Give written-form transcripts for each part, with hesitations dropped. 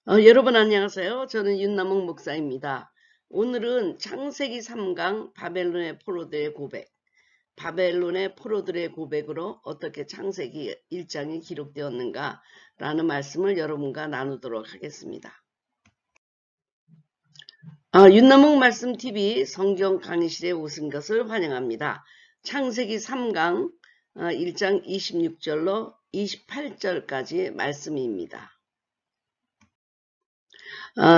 여러분 안녕하세요. 저는 윤남홍 목사입니다. 오늘은 창세기 3강 바벨론의 포로들의 고백, 바벨론의 포로들의 고백으로 어떻게 창세기 1장이 기록되었는가 라는 말씀을 여러분과 나누도록 하겠습니다. 윤남홍 말씀TV 성경 강의실에 오신 것을 환영합니다. 창세기 3강 1장 26절로 28절까지 말씀입니다.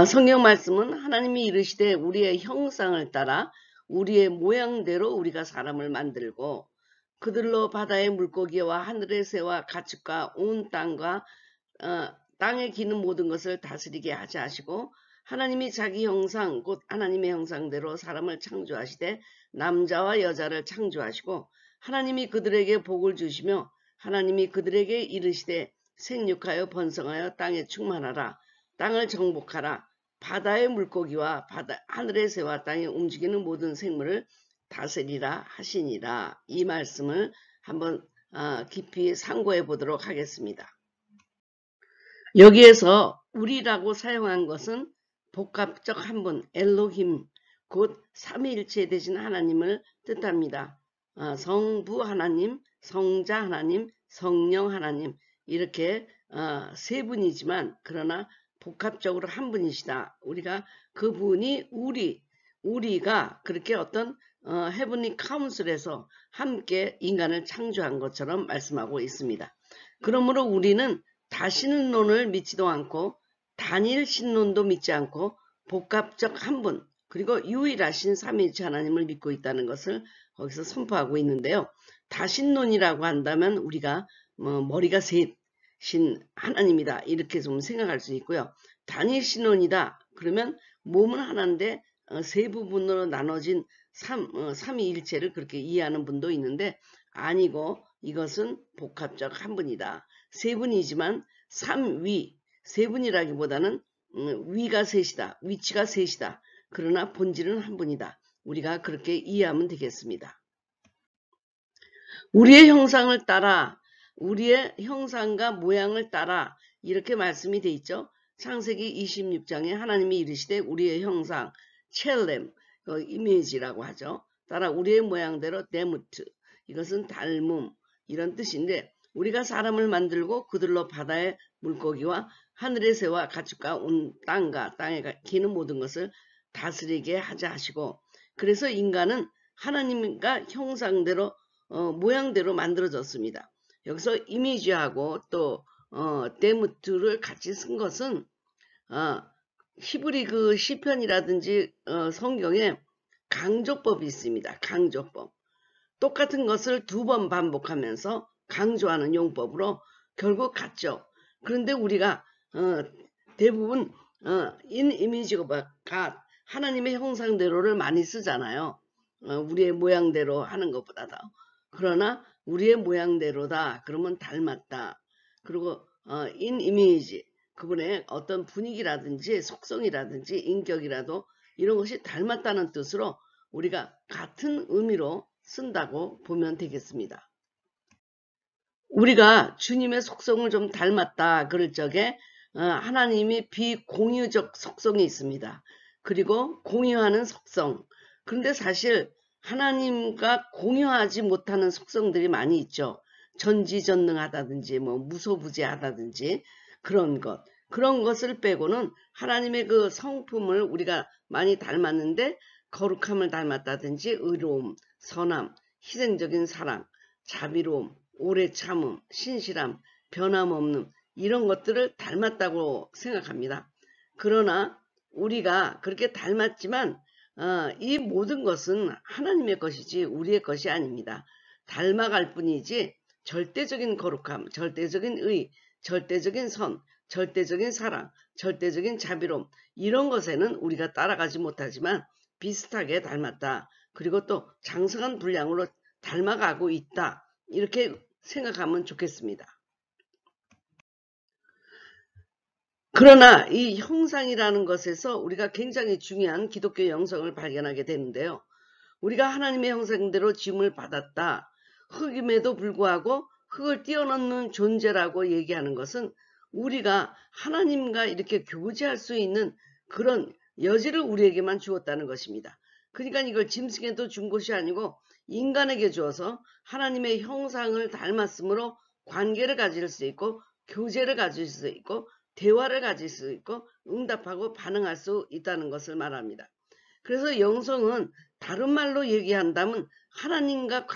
성경 말씀은 하나님이 이르시되 우리의 형상을 따라 우리의 모양대로 우리가 사람을 만들고 그들로 바다의 물고기와 하늘의 새와 가축과 온 땅과 땅에 기는 모든 것을 다스리게 하자 하시고 하나님이 자기 형상 곧 하나님의 형상대로 사람을 창조하시되 남자와 여자를 창조하시고 하나님이 그들에게 복을 주시며 하나님이 그들에게 이르시되 생육하여 번성하여 땅에 충만하라 땅을 정복하라 바다의 물고기와 하늘의 새와 땅에 움직이는 모든 생물을 다스리라 하시니라. 이 말씀을 한번 깊이 상고해 보도록 하겠습니다. 여기에서 우리라고 사용한 것은 복합적 한분 엘로힘 곧 삼위일체 되신 하나님을 뜻합니다. 성부 하나님, 성자 하나님, 성령 하나님 이렇게 세 분이지만 그러나 복합적으로 한 분이시다. 우리가 그분이 우리가 그렇게 어떤 헤븐리 카운슬에서 함께 인간을 창조한 것처럼 말씀하고 있습니다. 그러므로 우리는 다신론을 믿지도 않고 단일 신론도 믿지 않고 복합적 한 분 그리고 유일하신 삼위일체 하나님을 믿고 있다는 것을 거기서 선포하고 있는데요. 다신론이라고 한다면 우리가 머리가 셋신 하나님이다 이렇게 좀 생각할 수 있고요. 단일 신론이다 그러면 몸은 하나인데 세 부분으로 나눠진 삼위일체를 그렇게 이해하는 분도 있는데 아니고 이것은 복합적 한 분이다. 세 분이지만 삼위 세 분이라기보다는 위가 셋이다. 위치가 셋이다. 그러나 본질은 한 분이다. 우리가 그렇게 이해하면 되겠습니다. 우리의 형상을 따라 우리의 형상과 모양을 따라 이렇게 말씀이 돼 있죠. 창세기 26장에 하나님이 이르시되 우리의 형상 첼렘 이미지라고 하죠. 따라 우리의 모양대로 데무트 이것은 닮음 이런 뜻인데 우리가 사람을 만들고 그들로 바다의 물고기와 하늘의 새와 가축과 온 땅과 땅에 기는 모든 것을 다스리게 하자 하시고 그래서 인간은 하나님과 형상대로 모양대로 만들어졌습니다. 여기서 이미지하고 또 데무트를 같이 쓴 것은 히브리 그 시편이라든지 성경에 강조법이 있습니다. 강조법. 똑같은 것을 두 번 반복하면서 강조하는 용법으로 결국 같죠. 그런데 우리가 대부분 in image가 하나님의 형상대로를 많이 쓰잖아요. 우리의 모양대로 하는 것보다도. 그러나 우리의 모양대로다. 그러면 닮았다. 그리고 in image 그분의 어떤 분위기라든지 속성이라든지 인격이라도 이런 것이 닮았다는 뜻으로 우리가 같은 의미로 쓴다고 보면 되겠습니다. 우리가 주님의 속성을 좀 닮았다 그럴 적에 하나님이 비공유적 속성이 있습니다. 그리고 공유하는 속성. 그런데 사실 하나님과 공유하지 못하는 속성들이 많이 있죠. 전지전능하다든지 무소부지하다든지 그런 것을 빼고는 하나님의 그 성품을 우리가 많이 닮았는데 거룩함을 닮았다든지 의로움, 선함, 희생적인 사랑, 자비로움, 오래 참음, 신실함, 변함없는 이런 것들을 닮았다고 생각합니다. 그러나 우리가 그렇게 닮았지만 이 모든 것은 하나님의 것이지 우리의 것이 아닙니다. 닮아갈 뿐이지 절대적인 거룩함, 절대적인 의, 절대적인 선, 절대적인 사랑, 절대적인 자비로움 이런 것에는 우리가 따라가지 못하지만 비슷하게 닮았다. 그리고 또 장성한 분량으로 닮아가고 있다. 이렇게 생각하면 좋겠습니다. 그러나 이 형상이라는 것에서 우리가 굉장히 중요한 기독교 영성을 발견하게 되는데요. 우리가 하나님의 형상대로 지음을 받았다. 흙임에도 불구하고 흙을 뛰어넘는 존재라고 얘기하는 것은 우리가 하나님과 이렇게 교제할 수 있는 그런 여지를 우리에게만 주었다는 것입니다. 그러니까 이걸 짐승에도 준 것이 아니고 인간에게 주어서 하나님의 형상을 닮았으므로 관계를 가질 수 있고 교제를 가질 수 있고 대화를 가질 수 있고 응답하고 반응할 수 있다는 것을 말합니다. 그래서 영성은 다른 말로 얘기한다면 하나님과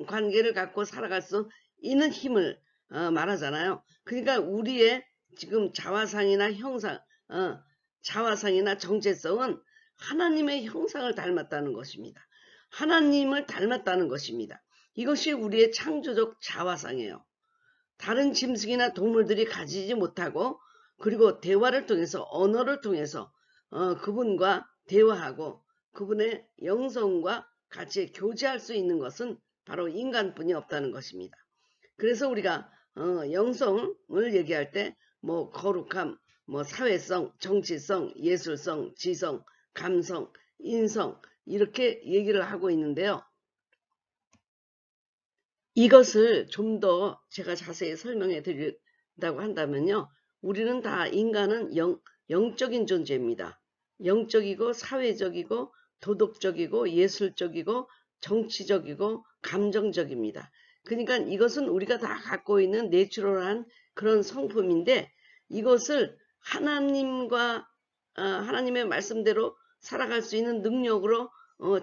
관계를 갖고 살아갈 수 있는 힘을 말하잖아요. 그러니까 우리의 지금 자화상이나 형상, 자화상이나 정체성은 하나님의 형상을 닮았다는 것입니다. 하나님을 닮았다는 것입니다. 이것이 우리의 창조적 자화상이에요. 다른 짐승이나 동물들이 가지지 못하고 그리고 대화를 통해서 언어를 통해서 그분과 대화하고 그분의 영성과 같이 교제할 수 있는 것은 바로 인간뿐이 없다는 것입니다. 그래서 우리가 영성을 얘기할 때 뭐 거룩함, 뭐 사회성, 정치성, 예술성, 지성, 감성, 인성 이렇게 얘기를 하고 있는데요. 이것을 좀 더 제가 자세히 설명해 드린다고 한다면요. 우리는 다 인간은 영적인 존재입니다. 영적이고 사회적이고 도덕적이고 예술적이고 정치적이고 감정적입니다. 그러니까 이것은 우리가 다 갖고 있는 내추럴한 그런 성품인데 이것을 하나님의 말씀대로 살아갈 수 있는 능력으로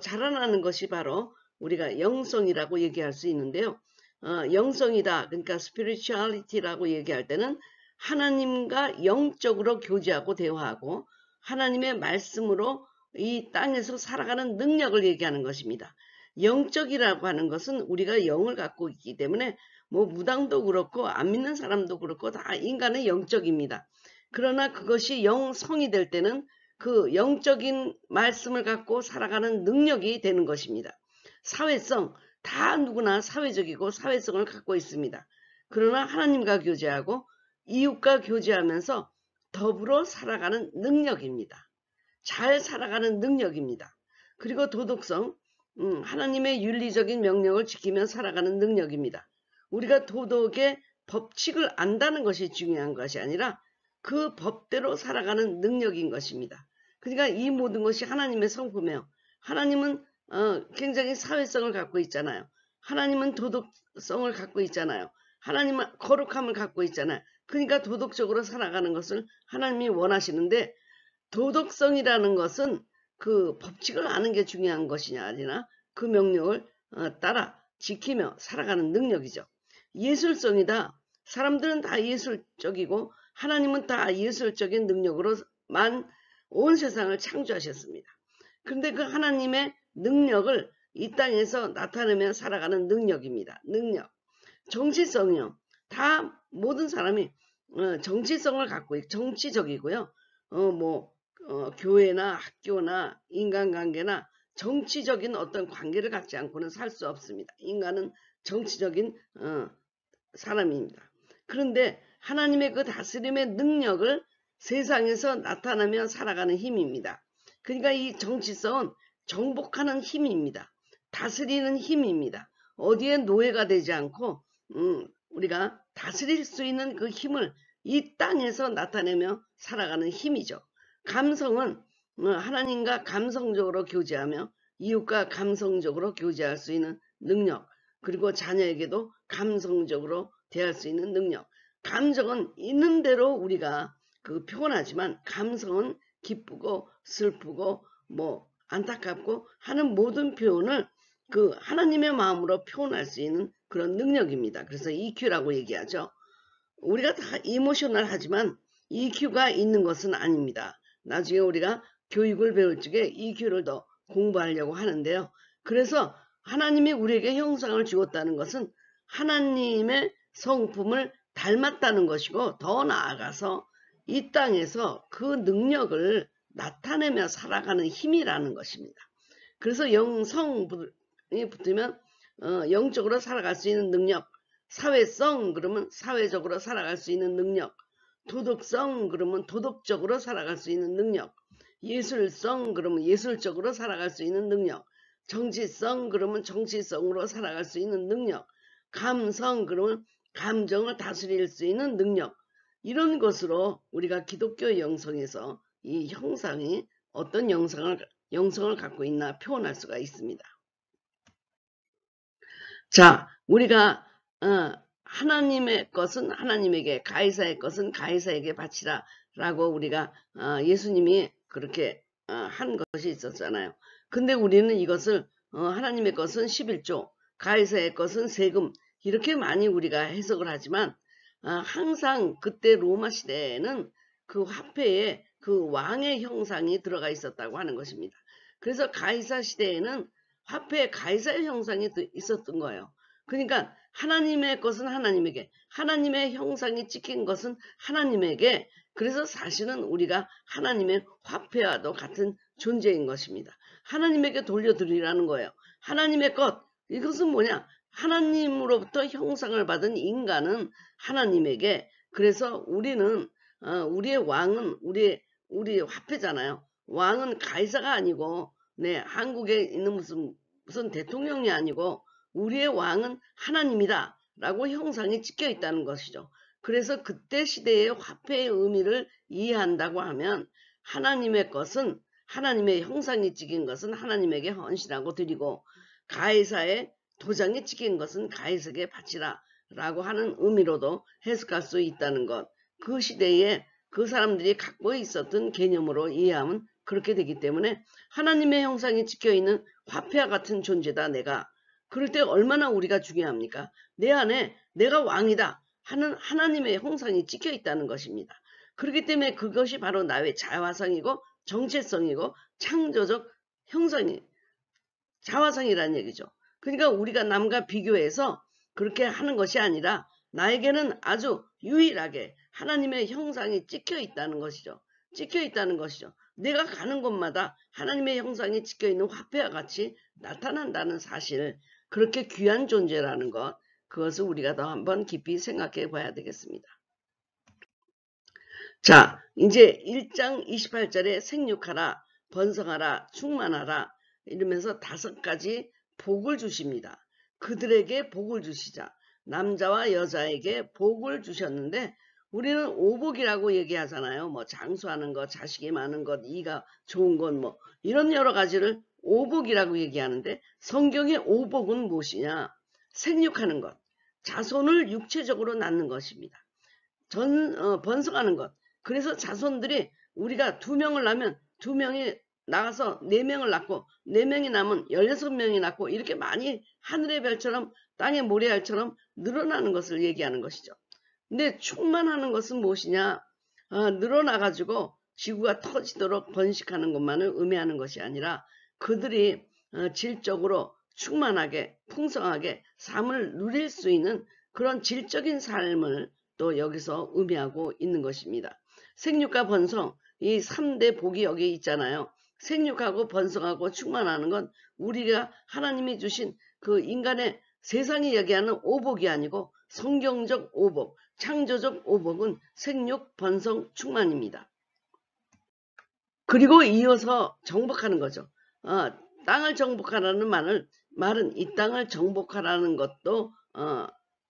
자라나는 것이 바로 우리가 영성이라고 얘기할 수 있는데요. 영성이다. 그러니까 spirituality라고 얘기할 때는 하나님과 영적으로 교제하고 대화하고 하나님의 말씀으로 이 땅에서 살아가는 능력을 얘기하는 것입니다. 영적이라고 하는 것은 우리가 영을 갖고 있기 때문에 뭐 무당도 그렇고 안 믿는 사람도 그렇고 다 인간은 영적입니다. 그러나 그것이 영성이 될 때는 그 영적인 말씀을 갖고 살아가는 능력이 되는 것입니다. 사회성, 다 누구나 사회적이고 사회성을 갖고 있습니다. 그러나 하나님과 교제하고 이웃과 교제하면서 더불어 살아가는 능력입니다. 잘 살아가는 능력입니다. 그리고 도덕성, 하나님의 윤리적인 명령을 지키며 살아가는 능력입니다. 우리가 도덕의 법칙을 안다는 것이 중요한 것이 아니라 그 법대로 살아가는 능력인 것입니다. 그러니까 이 모든 것이 하나님의 성품이에요. 하나님은 굉장히 사회성을 갖고 있잖아요. 하나님은 도덕성을 갖고 있잖아요. 하나님은 거룩함을 갖고 있잖아요. 그러니까 도덕적으로 살아가는 것을 하나님이 원하시는데 도덕성이라는 것은 그 법칙을 아는 게 중요한 것이냐 아니라 그 명령을 따라 지키며 살아가는 능력이죠. 예술성이다. 사람들은 다 예술적이고 하나님은 다 예술적인 능력으로만 온 세상을 창조하셨습니다. 그런데 그 하나님의 능력을 이 땅에서 나타내며 살아가는 능력입니다. 능력. 정치성이요. 다 모든 사람이 정치성을 갖고 정치적이고요. 교회나 학교나 인간관계나 정치적인 어떤 관계를 갖지 않고는 살 수 없습니다. 인간은 정치적인 사람입니다. 그런데 하나님의 그 다스림의 능력을 세상에서 나타나며 살아가는 힘입니다. 그러니까 이 정치성은 정복하는 힘입니다. 다스리는 힘입니다. 어디에 노예가 되지 않고 우리가 다스릴 수 있는 그 힘을 이 땅에서 나타내며 살아가는 힘이죠. 감성은 하나님과 감성적으로 교제하며 이웃과 감성적으로 교제할 수 있는 능력, 그리고 자녀에게도 감성적으로 대할 수 있는 능력. 감정은 있는 대로 우리가 표현하지만 감성은 기쁘고 슬프고 안타깝고 하는 모든 표현을 하나님의 마음으로 표현할 수 있는 그런 능력입니다. 그래서 EQ라고 얘기하죠. 우리가 다 이모셔널 하지만 EQ가 있는 것은 아닙니다. 나중에 우리가 교육을 배울 적에 EQ를 더 공부하려고 하는데요. 그래서 하나님이 우리에게 형상을 주었다는 것은 하나님의 성품을 닮았다는 것이고 더 나아가서 이 땅에서 그 능력을 나타내며 살아가는 힘이라는 것입니다. 그래서 영성이 붙으면 영적으로 살아갈 수 있는 능력, 사회성 그러면 사회적으로 살아갈 수 있는 능력, 도덕성 그러면 도덕적으로 살아갈 수 있는 능력, 예술성 그러면 예술적으로 살아갈 수 있는 능력, 정치성 그러면 정치성으로 살아갈 수 있는 능력, 감성 그러면 감정을 다스릴 수 있는 능력, 이런 것으로 우리가 기독교 영성에서 이 형상이 어떤 영성을 갖고 있나 표현할 수가 있습니다. 자, 우리가 하나님의 것은 하나님에게, 가이사의 것은 가이사에게 바치라 라고 우리가 예수님이 그렇게 한 것이 있었잖아요. 근데 우리는 이것을 하나님의 것은 11조, 가이사의 것은 세금, 이렇게 많이 우리가 해석을 하지만 항상 그때 로마 시대에는 그 화폐에 그 왕의 형상이 들어가 있었다고 하는 것입니다. 그래서 가이사 시대에는 화폐에 가이사의 형상이 있었던 거예요. 그러니까 하나님의 것은 하나님에게, 하나님의 형상이 찍힌 것은 하나님에게, 그래서 사실은 우리가 하나님의 화폐와도 같은 존재인 것입니다. 하나님에게 돌려드리라는 거예요. 하나님의 것, 이것은 뭐냐? 하나님으로부터 형상을 받은 인간은 하나님에게, 그래서 우리는 우리의 왕은 우리 화폐잖아요. 왕은 가이사가 아니고 한국에 있는 무슨 대통령이 아니고 우리의 왕은 하나님이다 라고 형상이 찍혀 있다는 것이죠. 그래서 그때 시대의 화폐의 의미를 이해한다고 하면 하나님의 것은, 하나님의 형상이 찍힌 것은 하나님에게 헌신하고 드리고, 가이사의 도장이 찍힌 것은 가이사에게 바치라 라고 하는 의미로도 해석할 수 있다는 것, 그 시대에 그 사람들이 갖고 있었던 개념으로 이해하면 그렇게 되기 때문에 하나님의 형상이 찍혀있는 화폐와 같은 존재다 내가. 그럴 때 얼마나 우리가 중요합니까? 내 안에 내가 왕이다 하는 하나님의 형상이 찍혀 있다는 것입니다. 그렇기 때문에 그것이 바로 나의 자화상이고 정체성이고 창조적 형상이 자화상이라는 얘기죠. 그러니까 우리가 남과 비교해서 그렇게 하는 것이 아니라 나에게는 아주 유일하게 하나님의 형상이 찍혀 있다는 것이죠. 찍혀 있다는 것이죠. 내가 가는 곳마다 하나님의 형상이 찍혀 있는 화폐와 같이 나타난다는 사실, 그렇게 귀한 존재라는 것, 그것을 우리가 더 한번 깊이 생각해 봐야 되겠습니다. 자, 이제 1장 28절에 생육하라, 번성하라, 충만하라 이러면서 5가지 복을 주십니다. 그들에게 복을 주시자. 남자와 여자에게 복을 주셨는데 우리는 오복이라고 얘기하잖아요. 뭐 장수하는 것, 자식이 많은 것, 이가 좋은 것, 뭐 이런 여러 가지를 오복이라고 얘기하는데 성경의 오복은 무엇이냐? 생육하는 것, 자손을 육체적으로 낳는 것입니다. 번성하는 것. 그래서 자손들이 우리가 2명을 낳으면 2명이 나가서 4명을 낳고 4명이 낳으면 16명이 낳고 이렇게 많이 하늘의 별처럼 땅의 모래알처럼 늘어나는 것을 얘기하는 것이죠. 근데 충만하는 것은 무엇이냐? 늘어나가지고 지구가 터지도록 번식하는 것만을 의미하는 것이 아니라 그들이 질적으로 충만하게 풍성하게 삶을 누릴 수 있는 그런 질적인 삶을 또 여기서 의미하고 있는 것입니다. 생육과 번성, 이 3대 복이 여기 있잖아요. 생육하고 번성하고 충만하는 건 우리가 하나님이 주신 그 인간의 세상이 얘기하는 오복이 아니고 성경적 오복, 창조적 오복은 생육, 번성, 충만입니다. 그리고 이어서 정복하는 거죠. 땅을 정복하라는 말은 이 땅을 정복하라는 것도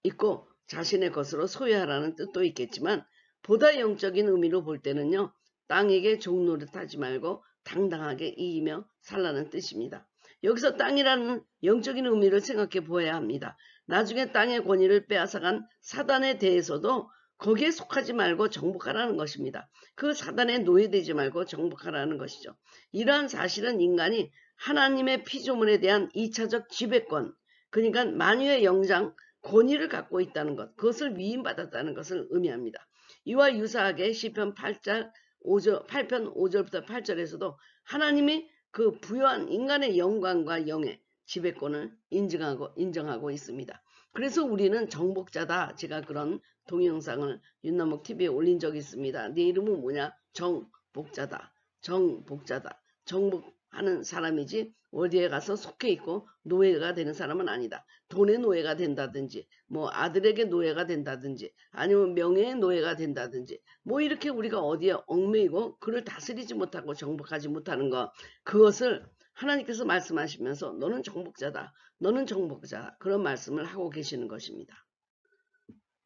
있고 자신의 것으로 소유하라는 뜻도 있겠지만 보다 영적인 의미로 볼 때는요. 땅에게 종노릇하지 말고 당당하게 이기며 살라는 뜻입니다. 여기서 땅이라는 영적인 의미를 생각해 보아야 합니다. 나중에 땅의 권위를 빼앗아간 사단에 대해서도 거기에 속하지 말고 정복하라는 것입니다. 그 사단에 노예되지 말고 정복하라는 것이죠. 이러한 사실은 인간이 하나님의 피조물에 대한 2차적 지배권, 그러니까 만유의 영장, 권위를 갖고 있다는 것, 그것을 위임받았다는 것을 의미합니다. 이와 유사하게 시편 8편 5절부터 8절에서도 하나님이 그 부여한 인간의 영광과 영의 지배권을 인정하고 있습니다. 그래서 우리는 정복자다. 제가 그런 동영상을 윤남옥 TV에 올린 적이 있습니다. 네 이름은 뭐냐? 정복자다. 정복자다. 정복하는 사람이지 어디에 가서 속해 있고 노예가 되는 사람은 아니다. 돈의 노예가 된다든지 뭐 아들에게 노예가 된다든지 아니면 명예의 노예가 된다든지 뭐 이렇게 우리가 어디에 얽매이고 그를 다스리지 못하고 정복하지 못하는 것, 그것을 하나님께서 말씀하시면서 너는 정복자다. 너는 정복자다. 그런 말씀을 하고 계시는 것입니다.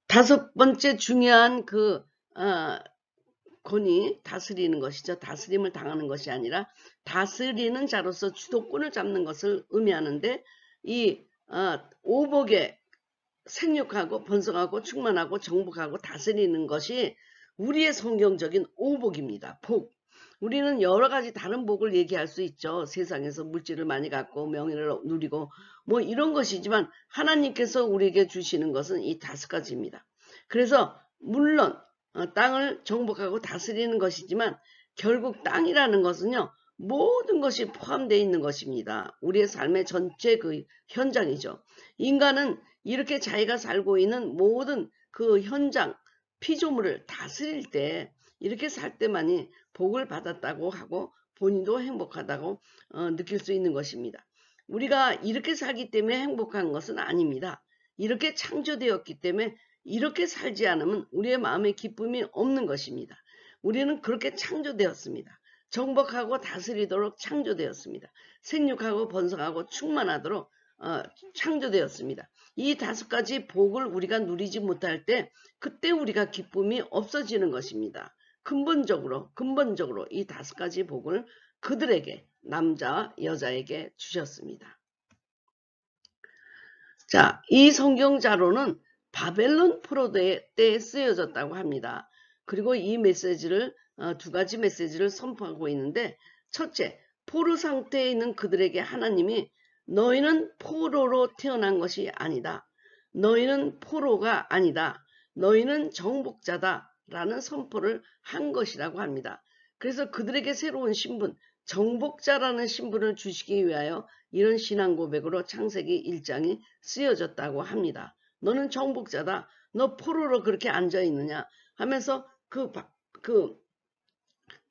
5번째 중요한 그 권위, 다스리는 것이죠. 다스림을 당하는 것이 아니라 다스리는 자로서 주도권을 잡는 것을 의미하는데 이 오복에 생육하고 번성하고 충만하고 정복하고 다스리는 것이 우리의 성경적인 오복입니다. 복. 우리는 여러 가지 다른 복을 얘기할 수 있죠. 세상에서 물질을 많이 갖고 명예를 누리고 뭐 이런 것이지만 하나님께서 우리에게 주시는 것은 이 5가지입니다. 그래서 물론 땅을 정복하고 다스리는 것이지만 결국 땅이라는 것은요. 모든 것이 포함되어 있는 것입니다. 우리의 삶의 전체 그 현장이죠. 인간은 이렇게 자기가 살고 있는 모든 그 현장, 피조물을 다스릴 때 이렇게 살 때만이 복을 받았다고 하고 본인도 행복하다고 느낄 수 있는 것입니다. 우리가 이렇게 살기 때문에 행복한 것은 아닙니다. 이렇게 창조되었기 때문에 이렇게 살지 않으면 우리의 마음에 기쁨이 없는 것입니다. 우리는 그렇게 창조되었습니다. 정복하고 다스리도록 창조되었습니다. 생육하고 번성하고 충만하도록 창조되었습니다. 이 5가지 복을 우리가 누리지 못할 때 그때 우리가 기쁨이 없어지는 것입니다. 근본적으로 이 5가지 복을 그들에게 남자 여자에게 주셨습니다. 자, 이 성경자로는 바벨론 포로대 때에 쓰여졌다고 합니다. 그리고 이 메시지를 2가지 메시지를 선포하고 있는데 첫째, 포로 상태에 있는 그들에게 하나님이 너희는 포로로 태어난 것이 아니다. 너희는 포로가 아니다. 너희는 정복자다. 라는 선포를 한 것이라고 합니다. 그래서 그들에게 새로운 신분, 정복자라는 신분을 주시기 위하여 이런 신앙 고백으로 창세기 1장이 쓰여졌다고 합니다. 너는 정복자다. 너 포로로 그렇게 앉아있느냐 하면서 그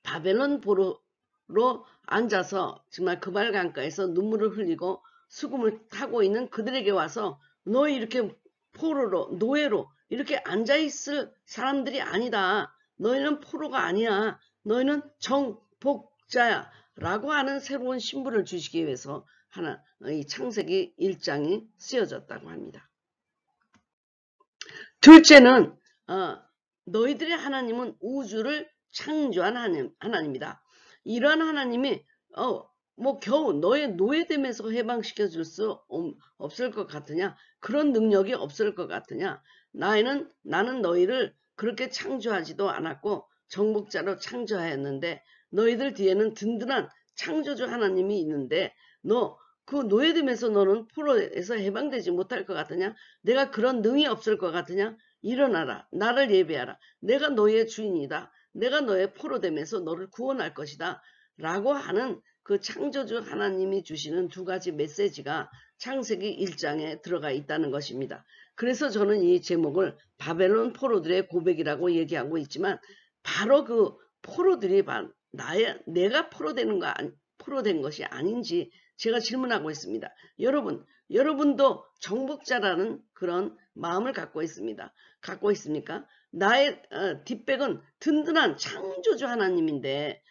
바벨론 포로로 앉아서 정말 그발 강가에서 눈물을 흘리고 수금을 타고 있는 그들에게 와서 너 이렇게 포로로 노예로 이렇게 앉아있을 사람들이 아니다. 너희는 포로가 아니야. 너희는 정복자야. 라고 하는 새로운 신분을 주시기 위해서 이 창세기 1장이 쓰여졌다고 합니다. 둘째는 너희들의 하나님은 우주를 창조한 하나님이다. 이러한 하나님이 뭐 겨우 너의 노예됨에서 해방시켜줄 수 없을 것 같으냐? 그런 능력이 없을 것 같으냐? 나는 너희를 그렇게 창조하지도 않았고 정복자로 창조하였는데 너희들 뒤에는 든든한 창조주 하나님이 있는데 너 그 노예됨에서 너는 포로에서 해방되지 못할 것 같으냐? 내가 그런 능이 없을 것 같으냐? 일어나라. 나를 예배하라. 내가 너의 주인이다. 내가 너의 포로됨에서 너를 구원할 것이다. 라고 하는 그 창조주 하나님이 주시는 2가지 메시지가 창세기 1장에 들어가 있다는 것입니다. 그래서 저는 이 제목을 바벨론 포로들의 고백이라고 얘기하고 있지만 바로 그 포로들이 내가 포로된 것이 아닌지 제가 질문하고 있습니다. 여러분도 정복자라는 그런 마음을 갖고 있습니다. 갖고 있습니까? 나의 뒷백은 든든한 창조주 하나님인데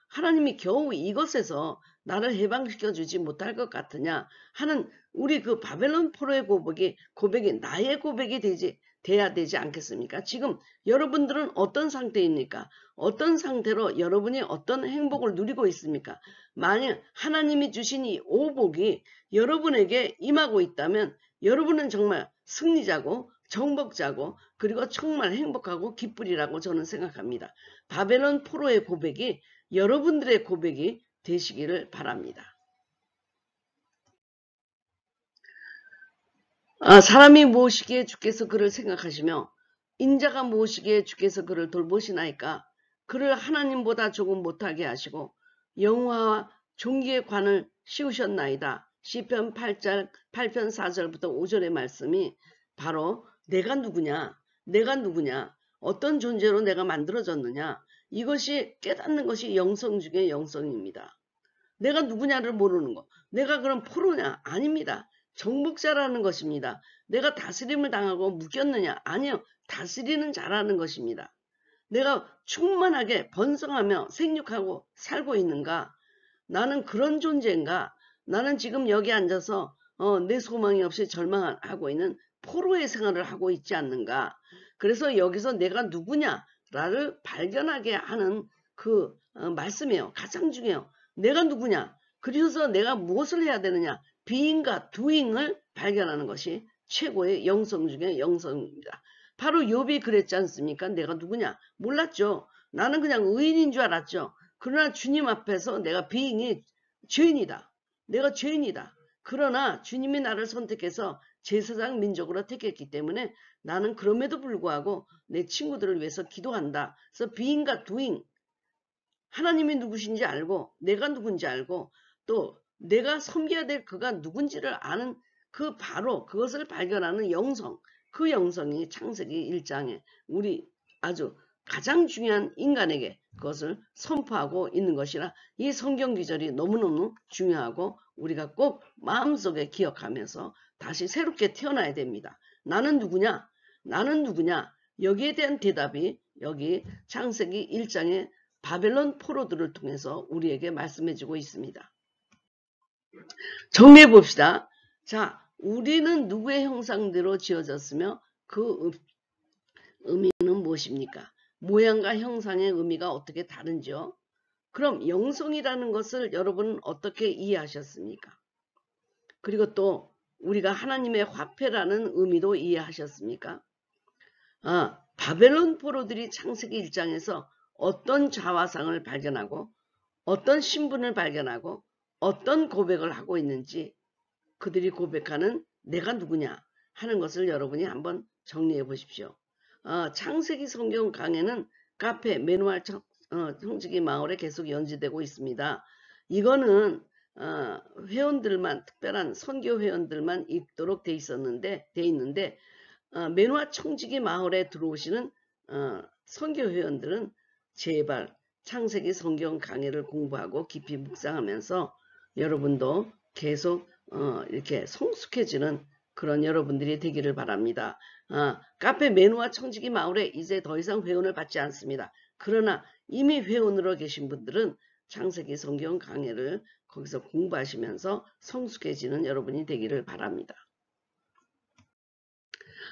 하나님이 겨우 이것에서 나를 해방시켜 주지 못할 것 같으냐 하는 우리 그 바벨론 포로의 고백이 나의 고백이 돼야 되지 않겠습니까? 지금 여러분들은 어떤 상태입니까? 어떤 상태로 여러분이 어떤 행복을 누리고 있습니까? 만약 하나님이 주신 이 오복이 여러분에게 임하고 있다면 여러분은 정말 승리자고 정복자고 그리고 정말 행복하고 기쁘리라고 저는 생각합니다. 바벨론 포로의 고백이 여러분들의 고백이 되시기를 바랍니다. 사람이 무엇이기에 주께서 그를 생각하시며 인자가 무엇이기에 주께서 그를 돌보시나이까. 그를 하나님보다 조금 못하게 하시고 영화와 존귀의 관을 씌우셨나이다. 시편 8편 4절부터 5절의 말씀이 바로 내가 누구냐, 어떤 존재로 내가 만들어졌느냐, 이것이 깨닫는 것이 영성 중에 영성입니다. 내가 누구냐를 모르는 거. 내가 그럼 포로냐? 아닙니다. 정복자라는 것입니다. 내가 다스림을 당하고 묶였느냐? 아니요. 다스리는 자라는 것입니다. 내가 충만하게 번성하며 생육하고 살고 있는가? 나는 그런 존재인가? 나는 지금 여기 앉아서 내 소망이 없이 절망하고 있는 포로의 생활을 하고 있지 않는가? 그래서 여기서 내가 누구냐를 발견하게 하는 그 말씀이에요. 가장 중요해요. 내가 누구냐? 그래서 내가 무엇을 해야 되느냐? being과 doing을 발견하는 것이 최고의 영성 중에 영성입니다. 바로 욥이 그랬지 않습니까? 내가 누구냐? 몰랐죠. 나는 그냥 의인인 줄 알았죠. 그러나 주님 앞에서 내가 being이 죄인이다. 내가 죄인이다. 그러나 주님이 나를 선택해서 제사장 민족으로 택했기 때문에 나는 그럼에도 불구하고 내 친구들을 위해서 기도한다. 그래서 being과 doing, 하나님이 누구신지 알고 내가 누군지 알고 또 내가 섬겨야 될 그가 누군지를 아는 그 바로 그것을 발견하는 영성, 그 영성이 창세기 1장에 우리 아주 가장 중요한 인간에게 그것을 선포하고 있는 것이라 이 성경 구절이 너무너무 중요하고 우리가 꼭 마음속에 기억하면서 다시 새롭게 태어나야 됩니다. 나는 누구냐? 나는 누구냐? 여기에 대한 대답이 여기 창세기 1장의 바벨론 포로들을 통해서 우리에게 말씀해주고 있습니다. 정리해 봅시다. 자, 우리는 누구의 형상대로 지어졌으며 그 의미는 무엇입니까? 모양과 형상의 의미가 어떻게 다른지요? 그럼 영성이라는 것을 여러분은 어떻게 이해하셨습니까? 그리고 또 우리가 하나님의 화폐라는 의미도 이해하셨습니까? 바벨론 포로들이 창세기 1장에서 어떤 자화상을 발견하고 어떤 신분을 발견하고 어떤 고백을 하고 있는지 그들이 고백하는 내가 누구냐 하는 것을 여러분이 한번 정리해 보십시오. 창세기 성경 강해는 카페 매누얼 청지기 마을에 계속 연재되고 있습니다. 이거는 회원들만 특별한 선교 회원들만 읽도록 돼 있는데 매누얼 청지기 마을에 들어오시는 선교 회원들은 제발 창세기 성경 강해를 공부하고 깊이 묵상하면서 여러분도 계속 이렇게 성숙해지는 그런 여러분들이 되기를 바랍니다. 카페 매누와 청지기 마을에 이제 더 이상 회원을 받지 않습니다. 그러나 이미 회원으로 계신 분들은 창세기 성경 강해를 거기서 공부하시면서 성숙해지는 여러분이 되기를 바랍니다.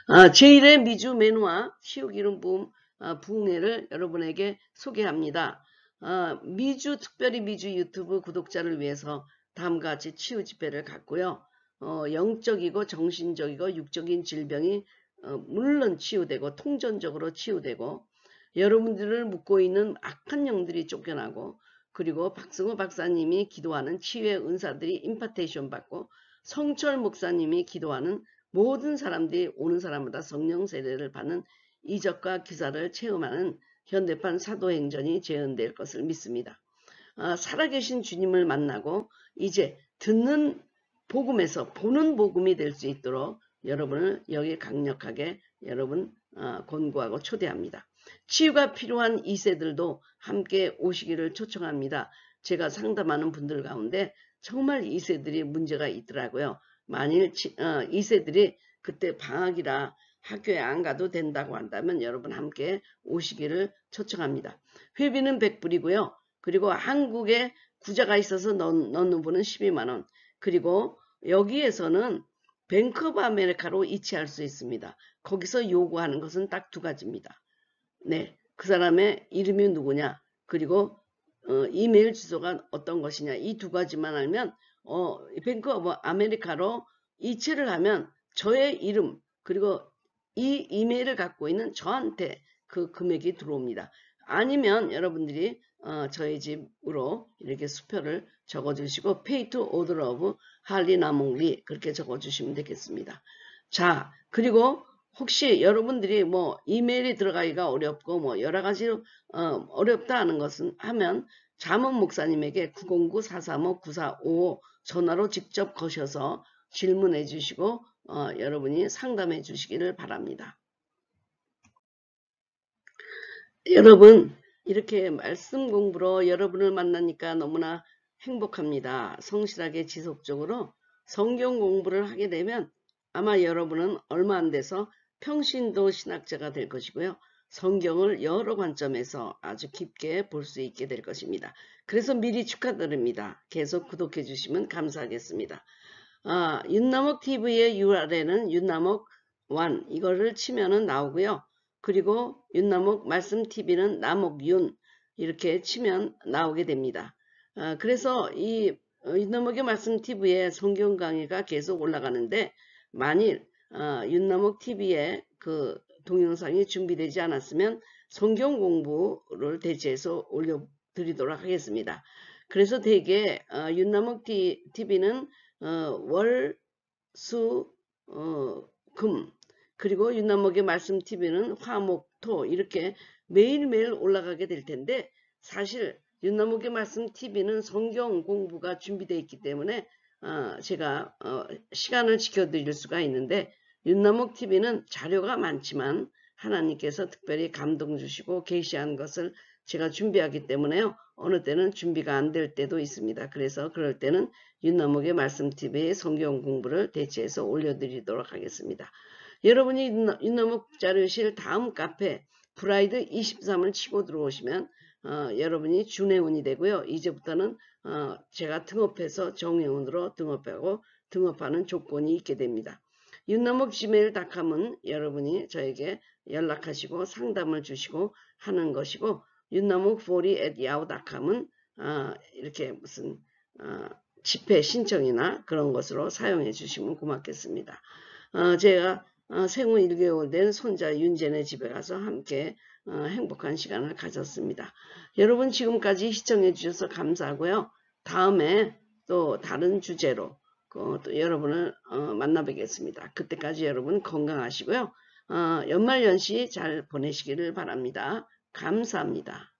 제1회 미주 매누와 시우기름 부흥회를 여러분에게 소개합니다. 특별히 미주 유튜브 구독자를 위해서 다음과 같이 치유 집회를 갖고요. 영적이고 정신적이고 육적인 질병이 물론 치유되고 통전적으로 치유되고 여러분들을 묶고 있는 악한 영들이 쫓겨나고 그리고 박승호 박사님이 기도하는 치유의 은사들이 임파테이션 받고 성철 목사님이 기도하는 모든 사람들이 오는 사람마다 성령 세례를 받는 이적과 기사를 체험하는 현대판 사도행전이 재현될 것을 믿습니다. 살아계신 주님을 만나고 이제 듣는 복음에서 보는 복음이 될 수 있도록 여러분을 여기 강력하게 여러분 권고하고 초대합니다. 치유가 필요한 2세들도 함께 오시기를 초청합니다. 제가 상담하는 분들 가운데 정말 2세들이 문제가 있더라고요. 만일 2세들이 그때 방학이라 학교에 안 가도 된다고 한다면 여러분 함께 오시기를 초청합니다. 회비는 100불이고요. 그리고 한국에 구자가 있어서 넣는 분은 12만원. 그리고 여기에서는 뱅크 오브 아메리카로 이체할 수 있습니다. 거기서 요구하는 것은 딱 2가지입니다. 네, 그 사람의 이름이 누구냐, 그리고 이메일 주소가 어떤 것이냐, 이 2가지만 알면 뱅크 오브 아메리카로 이체를 하면 저의 이름 그리고 이 이메일을 갖고 있는 저한테 그 금액이 들어옵니다. 아니면 여러분들이 저희 집으로 이렇게 수표를 적어주시고 Pay to Order of 할리 나몽리 그렇게 적어주시면 되겠습니다. 자, 그리고 혹시 여러분들이 뭐 이메일이 들어가기가 어렵고 뭐 여러 가지로 어렵다 하는 것은 하면 자문 목사님에게 909-435-9455 전화로 직접 거셔서 질문해 주시고 여러분이 상담해 주시기를 바랍니다. 여러분 이렇게 말씀 공부로 여러분을 만나니까 너무나 행복합니다. 성실하게 지속적으로 성경 공부를 하게 되면 아마 여러분은 얼마 안 돼서 평신도 신학자가 될 것이고요. 성경을 여러 관점에서 아주 깊게 볼 수 있게 될 것입니다. 그래서 미리 축하드립니다. 계속 구독해 주시면 감사하겠습니다. 윤남옥 TV의 URL은 윤남옥 1 이거를 치면은 나오고요. 그리고 윤남옥 말씀TV는 남옥윤 이렇게 치면 나오게 됩니다. 그래서 이 윤남옥의 말씀TV에 성경 강의가 계속 올라가는데 만일 윤남옥TV에 그 동영상이 준비되지 않았으면 성경 공부를 대체해서 올려드리도록 하겠습니다. 그래서 대개 윤남옥 TV는 월, 수, 금 그리고 윤남옥의 말씀TV는 화, 목, 토 이렇게 매일매일 올라가게 될 텐데 사실 윤남옥의 말씀TV는 성경 공부가 준비되어 있기 때문에 제가 시간을 지켜드릴 수가 있는데 윤남옥TV는 자료가 많지만 하나님께서 특별히 감동 주시고 계시한 것을 제가 준비하기 때문에요. 어느 때는 준비가 안 될 때도 있습니다. 그래서 그럴 때는 윤남옥의 말씀TV의 성경 공부를 대체해서 올려드리도록 하겠습니다. 여러분이 윤남옥 자료실 다음 카페 브라이드 23을 치고 들어오시면 여러분이 준회원이 되고요. 이제부터는 제가 등업해서 정회원으로 등업하고 등업하는 조건이 있게 됩니다. 윤남옥 gmail.com은 여러분이 저에게 연락하시고 상담을 주시고 하는 것이고 윤남옥40@yahoo.com은 이렇게 무슨 집회 신청이나 그런 것으로 사용해 주시면 고맙겠습니다. 제가 생후 1개월 된 손자 윤재네 집에 가서 함께 행복한 시간을 가졌습니다. 여러분 지금까지 시청해 주셔서 감사하고요. 다음에 또 다른 주제로 또 여러분을 만나 뵙겠습니다. 그때까지 여러분 건강하시고요. 연말연시 잘 보내시기를 바랍니다. 감사합니다.